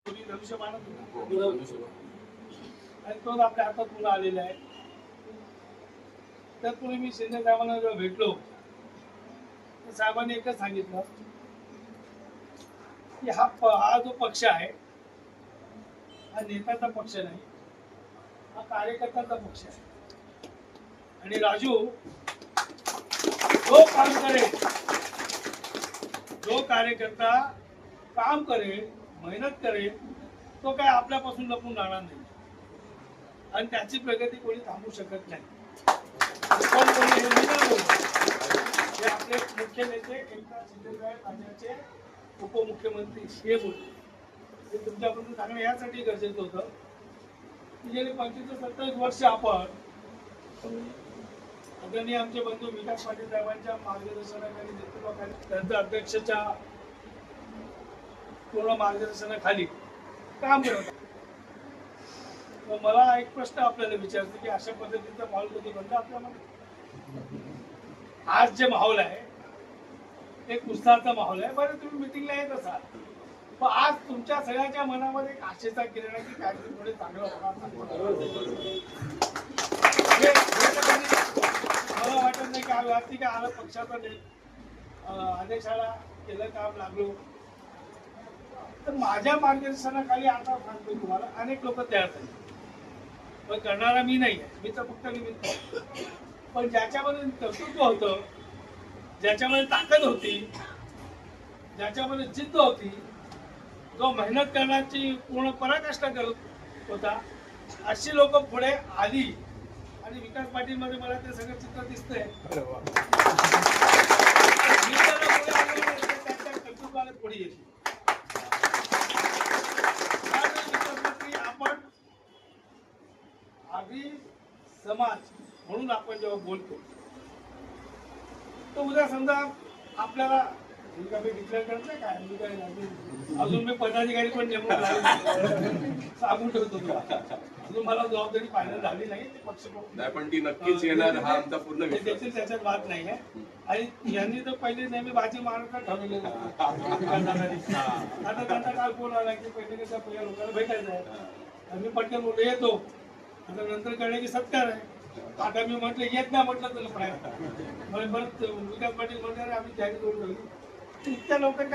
धनुष्य मानत होता आणि तो आपल्या हातात पुन्हा आलेला आहे. त्यापूर्वी मी शिंदे साहेबांना जेव्हा भेटलो तर साहेबांनी एकच सांगितलं की हा जो पक्ष आहे हा नेत्याचा पक्ष नाही, हा कार्यकर्त्याचा पक्ष आहे. आणि राजू जो काम करेल, जो कार्यकर्ता काम करेल, मेहनत करेल, तो काय आपल्यापासून लपून राहणार नाही आणि त्याची प्रगती कोणी थांबवू शकत नाही. कोण कोणी हे मी नाही बोलतो. हे आपले मुख्य नेते एकनाथ शिंदेसाहेब राज्याचे उपमुख्यमंत्री हे बोलले. हे तुमच्याबद्दल सांगणं यासाठी गरजेचं होतं की गेले 25-27 वर्ष आपण आदरणीय आमचे बंधू विकास पाटील साहेबांच्या मार्गदर्शनाखाली, नेतृत्वाखाली, त्यांच्या अध्यक्षाच्या पूर्ण मार्गदर्शनाखाली काम करत. मला एक प्रश्न आपल्याला विचारतो की अशा पद्धतीचा माहोल कधी बनला आपल्यामध्ये? आज जे माहोल आहे एक उत्साहाचा माहोल आहे. बरं, तुम्ही मिटिंगला येत असाल, पण आज तुमच्या सगळ्यांच्या मनामध्ये एक आशेचा किरण आहे की काहीतरी थोडे चांगलं होणार. मला वाटत नाही की व्यक्ती काय आलं पक्षाचा आदेशाला केलं काम लागलो तर माझ्या मार्गदर्शनाखाली आता सांगतो तुम्हाला अनेक लोक तयार झाले. पण करणारा मी नाही आहे, मी तर फक्त निमित्त. पण ज्याच्यामध्ये कर्तृत्व होतं, ज्याच्यामध्ये ताकद होती, ज्याच्यामध्ये जिद्द होती, जो मेहनत करण्याची पूर्ण पराकाष्ठा करत होता, अशी लोक पुढे आली. आणि विकास पाटील मध्ये मला ते सगळं चित्र दिसतंय. त्यांच्या कर्तृत्वाला पुढे येते. आपण आधी समाज म्हणून आपण जेव्हा बोलतो तर उद्या समजा आपल्याला डिक्लेअर करत नाही काय, मी काय अजून मी पदाधिकारी पण नेमून सांगून ठेवतो तुला. अजून मला जबाबदारी फायनल झाली नाही, ते पक्ष नाही, पण ती नक्कीच येणार हा आमचा पूर्ण देखील त्याच्यात वाद नाही आहे. आणि यांनी तर पहिले नेहमी बाजी मारत ठरवलेलं आता त्यांचा काल फोन आला की पहिले कसं पहिल्या लोकांना भेटायचं आहे. मी पटकन बोललो येतो, आता नंतर कळलं की सत्कार आहे. आता मी म्हटलं येत नाही, म्हटलं तर परत विकास पाटील म्हणणार आम्ही जाहीर करून ठेवली. इतक्या लवकर